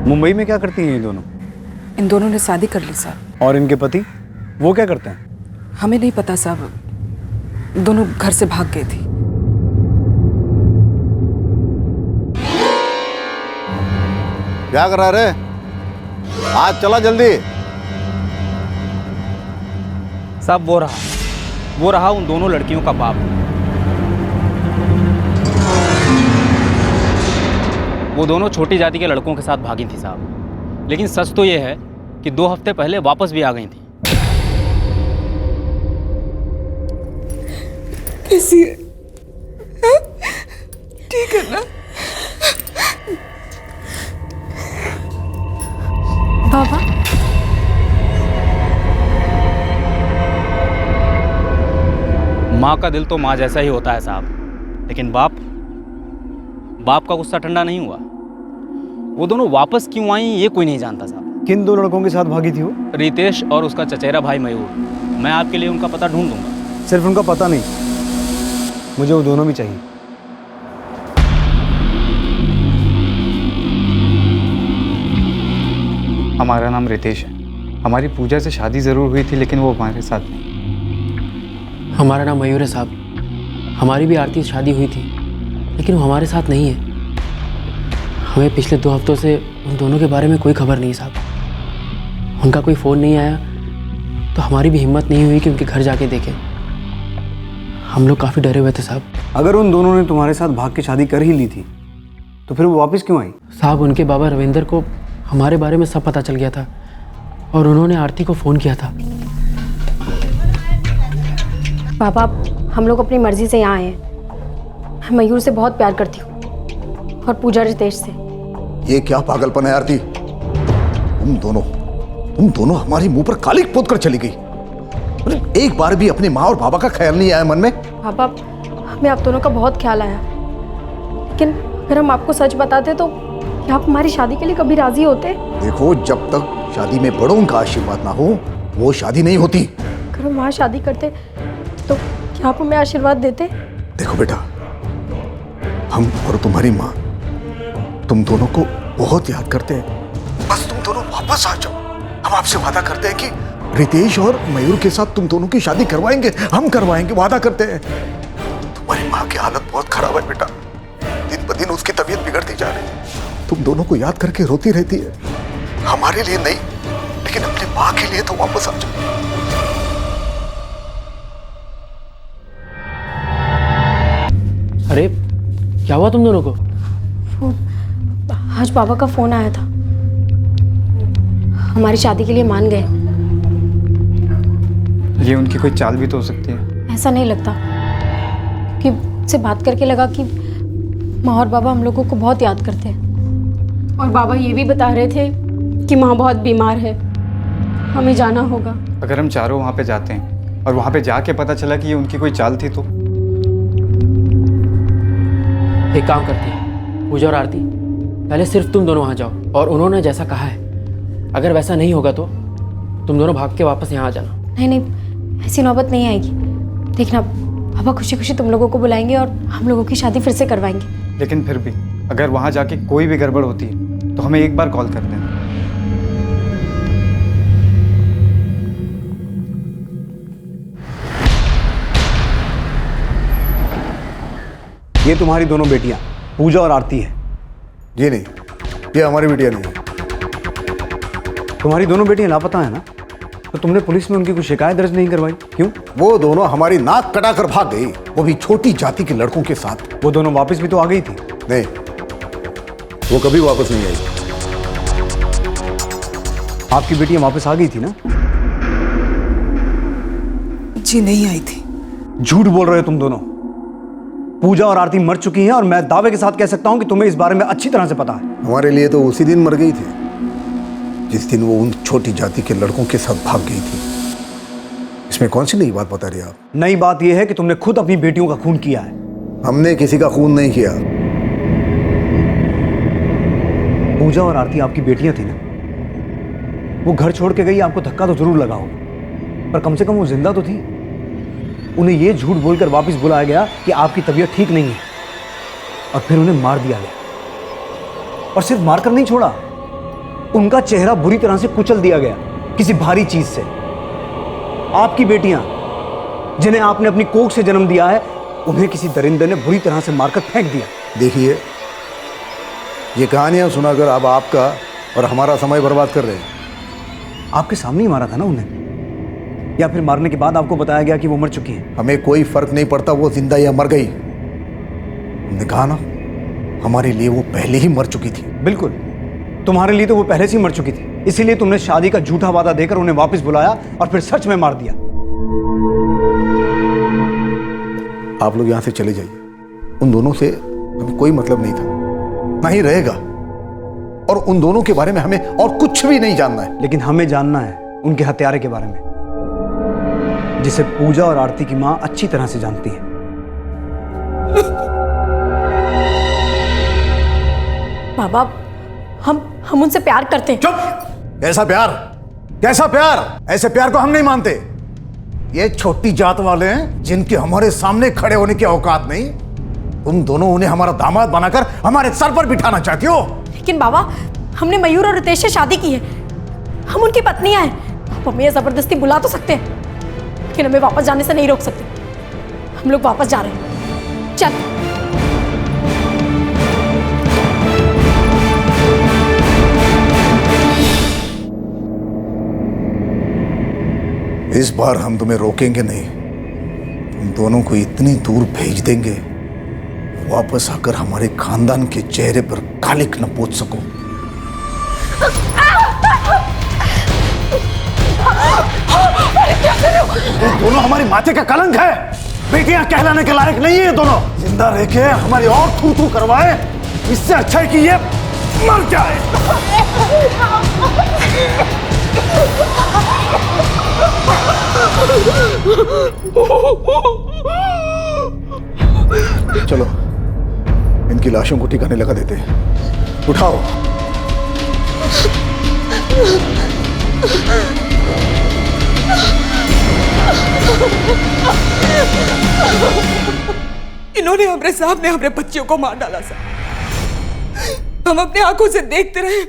मुंबई में क्या करती हैं ये दोनों? इन दोनों ने शादी कर ली साहब। और इनके पति वो क्या करते हैं? हमें नहीं पता साहब, दोनों घर से भाग गई थी। क्या कर रहा रे? आज चला जल्दी। साहब वो रहा उन दोनों लड़कियों का बाप। वो दोनों छोटी जाति के लड़कों के साथ भागी थी साहब, लेकिन सच तो ये है कि 2 हफ्ते पहले वापस भी आ गई थी। कैसी है? ठीक है ना? बाबा, माँ का दिल तो माँ जैसा ही होता है साहब, लेकिन बाप का गुस्सा ठंडा नहीं हुआ। वो दोनों वापस क्यों आई ये कोई नहीं जानता साहब। किन 2 लड़कों के साथ भागी थी वो? रितेश और उसका चचेरा भाई मयूर। मैं आपके लिए उनका पता ढूंढ दूंगा। सिर्फ उनका पता नहीं, मुझे वो दोनों भी चाहिए। हमारा नाम रितेश है। हमारी पूजा से शादी ज़रूर हुई थी, लेकिन वो हमारे साथ नहीं। हमारा नाम मयूर है साहब। हमारी भी आरती से शादी हुई थी, लेकिन वो हमारे साथ नहीं है। हमें पिछले 2 हफ्तों से उन दोनों के बारे में कोई खबर नहीं साहब। उनका कोई फ़ोन नहीं आया, तो हमारी भी हिम्मत नहीं हुई कि उनके घर जाके देखें। हम लोग काफ़ी डरे हुए थे साहब। अगर उन दोनों ने तुम्हारे साथ भाग के शादी कर ही ली थी, तो फिर वो वापस क्यों आई? साहब, उनके बाबा रविंदर को हमारे बारे में सब पता चल गया था और उन्होंने आरती को फ़ोन किया था। पापा, हम लोग अपनी मर्जी से यहाँ आए हैं। मैं मयूर से बहुत प्यार करती हूँ और पूजा रितेश से। ये क्या पागलपन है आरती? तुम दोनों हमारी मुंह पर कालिक पोत कर चली गई। एक बार भी अपनी माँ और बाबा का ख्याल नहीं आया मन में? पापा, हमें आप दोनों का बहुत ख्याल आया, लेकिन अगर हम आपको सच बताते तो क्या आप हमारी शादी के लिए कभी राजी होते? देखो, जब तक शादी में बड़ों का आशीर्वाद ना हो, वो शादी नहीं होती। अगर हम वहाँ शादी करते तो क्या आप हमें आशीर्वाद देते? देखो बेटा, हम और तुम्हारी माँ तुम दोनों को बहुत याद करते हैं। बस तुम दोनों वापस आ जाओ। हम आपसे वादा करते हैं कि रितेश और मयूर के साथ तुम दोनों की शादी करवाएंगे। हम करवाएंगे, वादा करते हैं। तुम्हारी माँ की हालत बहुत खराब है बेटा। दिन ब दिन उसकी तबीयत बिगड़ती जा रही है। तुम दोनों को याद करके रोती रहती है। हमारे लिए नहीं, लेकिन अपनी माँ के लिए तो वापस आ जाओ। अरे, क्या हुआ तुम दोनों को? आज बाबा का फोन आया था, हमारी शादी के लिए मान गए। ये उनकी कोई चाल भी तो हो सकती है। ऐसा नहीं लगता, कि से बात करके लगा कि माँ और बाबा हम लोगों को बहुत याद करते हैं। और बाबा ये भी बता रहे थे कि माँ बहुत बीमार है, हमें जाना होगा। अगर हम चारों वहाँ पे जाते हैं और वहाँ पे जाके पता चला कि ये उनकी कोई चाल थी तो? एक काम करते हैं, पूजा और आरती, पहले सिर्फ तुम दोनों वहाँ जाओ और उन्होंने जैसा कहा है, अगर वैसा नहीं होगा तो तुम दोनों भाग के वापस यहाँ आ जाना। नहीं नहीं, ऐसी नौबत नहीं आएगी। देखना, पापा खुशी खुशी तुम लोगों को बुलाएंगे और हम लोगों की शादी फिर से करवाएंगे। लेकिन फिर भी अगर वहाँ जाके कोई भी गड़बड़ होती है तो हमें एक बार कॉल कर देना। ये तुम्हारी दोनों बेटियां पूजा और आरती है? जी नहीं, ये हमारी बेटियां नहीं है। तुम्हारी दोनों बेटियां लापता है ना? तो तुमने पुलिस में उनकी कोई शिकायत दर्ज नहीं करवाई, क्यों? वो दोनों हमारी नाक कटाकर भाग गई, वो भी छोटी जाति के लड़कों के साथ। वो दोनों वापस भी तो आ गई थी। नहीं, वो कभी वापस नहीं आई। आपकी बेटियां वापस आ गई थी ना? जी नहीं आई थी। झूठ बोल रहे हो तुम दोनों। पूजा और आरती मर चुकी हैं और मैं दावे के साथ कह सकता हूं कि तुम्हें इस बारे में अच्छी तरह से पता है। हमारे लिए तो उसी दिन मर गई थी। जिस दिन वो उन छोटी जाति के लड़कों के साथ भाग गई थी। इसमें कौन सी नई बात बता रही आप? नई बात यह है कि तुमने खुद अपनी बेटियों का खून किया है। हमने किसी का खून नहीं किया। पूजा और आरती आपकी बेटियां थी ना, वो घर छोड़ के गई, आपको धक्का तो जरूर लगा होगा, पर कम से कम वो जिंदा तो थी। उन्हें ये झूठ बोलकर वापस बुलाया गया कि आपकी तबीयत ठीक नहीं है, और फिर उन्हें मार दिया गया। और सिर्फ मारकर नहीं छोड़ा, उनका चेहरा बुरी तरह से कुचल दिया गया किसी भारी चीज से। आपकी बेटियां, जिन्हें आपने अपनी कोख से जन्म दिया है, उन्हें किसी दरिंदे ने बुरी तरह से मारकर फेंक दिया। देखिए, ये कहानियां सुनाकर आप आपका और हमारा समय बर्बाद कर रहे हैं। आपके सामने ही मारा था ना उन्हें, या फिर मारने के बाद आपको बताया गया कि वो मर चुकी है? हमें कोई फर्क नहीं पड़ता वो जिंदा या मर गई। हमने कहा ना, हमारे लिए वो पहले ही मर चुकी थी। बिल्कुल, तुम्हारे लिए तो वो पहले से ही मर चुकी थी, इसीलिए तुमने शादी का झूठा वादा देकर उन्हें वापस बुलाया और फिर सच में मार दिया। आप लोग यहां से चले जाइए। उन दोनों से हमें कोई मतलब नहीं था, ना ही रहेगा, और उन दोनों के बारे में हमें और कुछ भी नहीं जानना है। लेकिन हमें जानना है उनके हत्यारे के बारे में, जिसे पूजा और आरती की मां अच्छी तरह से जानती है। बाबा, हम उनसे प्यार करते हैं। चुप! कैसा प्यार? कैसा प्यार? ऐसे प्यार को हम नहीं मानते। ये छोटी जात वाले हैं जिनके हमारे सामने खड़े होने की औकात नहीं। तुम दोनों उन्हें हमारा दामाद बनाकर हमारे सर पर बिठाना चाहती हो। लेकिन बाबा, हमने मयूर और रितेश से शादी की है, हम उनकी पत्नियां हैं। आप हमें जबरदस्ती बुला तो सकते हैं, लेकिन हमें वापस जाने से नहीं रोक सकते। हम लोग वापस जा रहे हैं, चल। इस बार हम तुम्हें रोकेंगे नहीं। तुम दोनों को इतनी दूर भेज देंगे, वापस आकर हमारे खानदान के चेहरे पर कालिक न पोंछ सको। ये दोनों हमारे माथे का कलंक है। बेटियां कहलाने के लायक नहीं है ये दोनों। जिंदा रह के हमारी और थू थू करवाए, इससे अच्छा है कि ये मर जाए। चलो, इनकी लाशों को ठिकाने लगा देते हैं। उठाओ। इन्होंने हमारे सामने हमारे बच्चियों को मार डाला साहब। हम अपने आंखों से देखते रहे,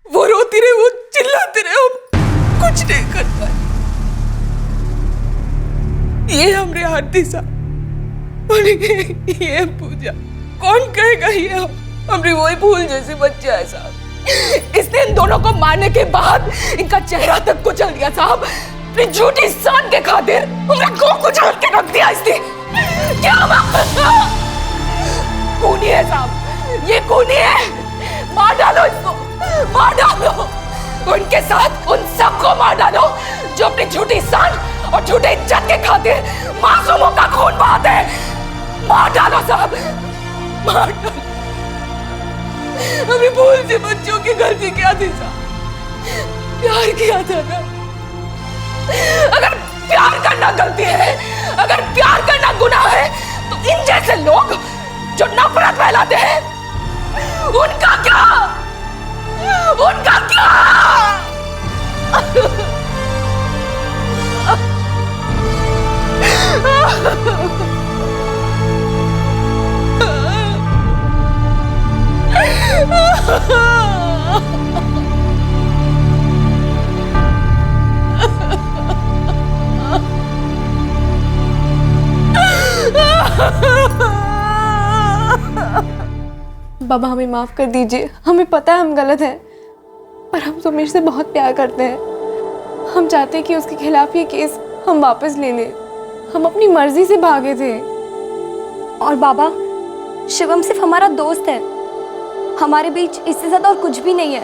वो रोती रहे, वो चिल्लाते रहे, हम कुछ नहीं कर पाए। ये हमरे आरती साहब और ये पूजा, कौन कहेगा ये हमरे वही फूल जैसे बच्चे है साहब। इसने इन दोनों को मारने के बाद इनका चेहरा तक कुचल दिया साहब। अपनी झूठी शान के खातिर हमने को कुचल के रख दिया इसने। क्या खूनी है साहब, ये खूनी है। मार डालो इसको, मार डालो। उनके साथ उन सबको मार डालो जो अपनी झूठी शान और झूठे इज्जत के खातिर मासूमों का खून बहाते हैं। मार डालो साहब, मार डालो। हमें भूल से बच्चों की गलती क्या थी साहब? प्यार किया था ना। अगर प्यार करना गलती है, अगर प्यार करना गुनाह है, तो इन जैसे लोग जो नफरत फैलाते हैं, उनका क्या? उनका क्या? बाबा, हमें माफ कर दीजिए। हमें पता है हम गलत हैं, पर हम सुमेश से बहुत प्यार करते हैं। हम चाहते हैं कि उसके खिलाफ ये केस हम वापस ले लें। हम अपनी मर्जी से भागे थे। और बाबा, शिवम सिर्फ हमारा दोस्त है, हमारे बीच इससे ज्यादा और कुछ भी नहीं है।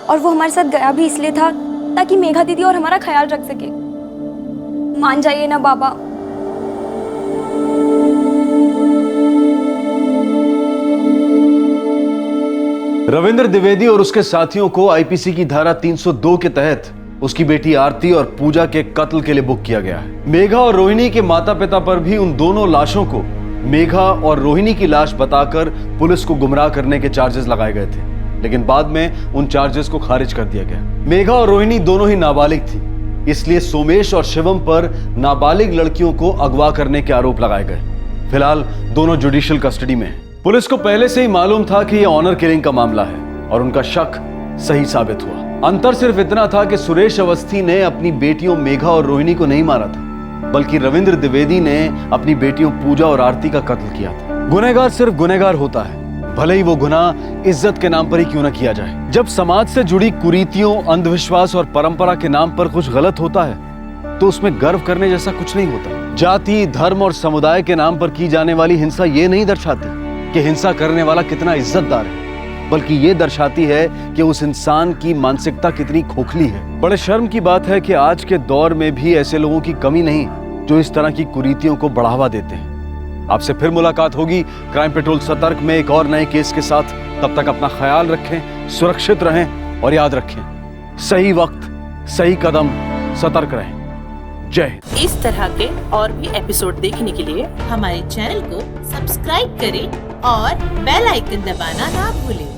और वो हमारे साथ गया भी इसलिए था ताकि मेघा दीदी और हमारा ख्याल रख सके। मान जाइए ना बाबा। रविंद्र द्विवेदी और उसके साथियों को आईपीसी की धारा 302 के तहत उसकी बेटी आरती और पूजा के कत्ल के लिए बुक किया गया है। मेघा और रोहिणी के माता पिता पर भी उन दोनों लाशों को मेघा और रोहिणी की लाश बताकर पुलिस को गुमराह करने के चार्जेस लगाए गए थे, लेकिन बाद में उन चार्जेस को खारिज कर दिया गया। मेघा और रोहिणी दोनों ही नाबालिग थी, इसलिए सोमेश और शिवम पर नाबालिग लड़कियों को अगवा करने के आरोप लगाए गए। फिलहाल दोनों जुडिशियल कस्टडी में हैं। पुलिस को पहले से ही मालूम था कि यह ऑनर किलिंग का मामला है और उनका शक सही साबित हुआ। अंतर सिर्फ इतना था कि सुरेश अवस्थी ने अपनी बेटियों मेघा और रोहिणी को नहीं मारा था, बल्कि रविंद्र द्विवेदी ने अपनी बेटियों पूजा और आरती का कत्ल किया था। गुनहगार सिर्फ गुनहगार होता है, भले ही वो गुनाह इज्जत के नाम पर ही क्यों न किया जाए। जब समाज से जुड़ी कुरीतियों, अंधविश्वास और परंपरा के नाम पर कुछ गलत होता है तो उसमें गर्व करने जैसा कुछ नहीं होता। जाति, धर्म और समुदाय के नाम पर की जाने वाली हिंसा ये नहीं दर्शाती कि हिंसा करने वाला कितना इज्जतदार है, बल्कि ये दर्शाती है कि उस इंसान की मानसिकता कितनी खोखली है। बड़े शर्म की बात है कि आज के दौर में भी ऐसे लोगों की कमी नहीं जो इस तरह की कुरीतियों को बढ़ावा देते हैं। आपसे फिर मुलाकात होगी क्राइम पेट्रोल सतर्क में एक और नए केस के साथ। तब तक अपना ख्याल रखें, सुरक्षित रहें और याद रखें, सही वक्त, सही कदम, सतर्क रहें। जय हिंद। इस तरह के और भी एपिसोड देखने के लिए हमारे चैनल को सब्सक्राइब करें और बेल आइकन दबाना ना भूलें।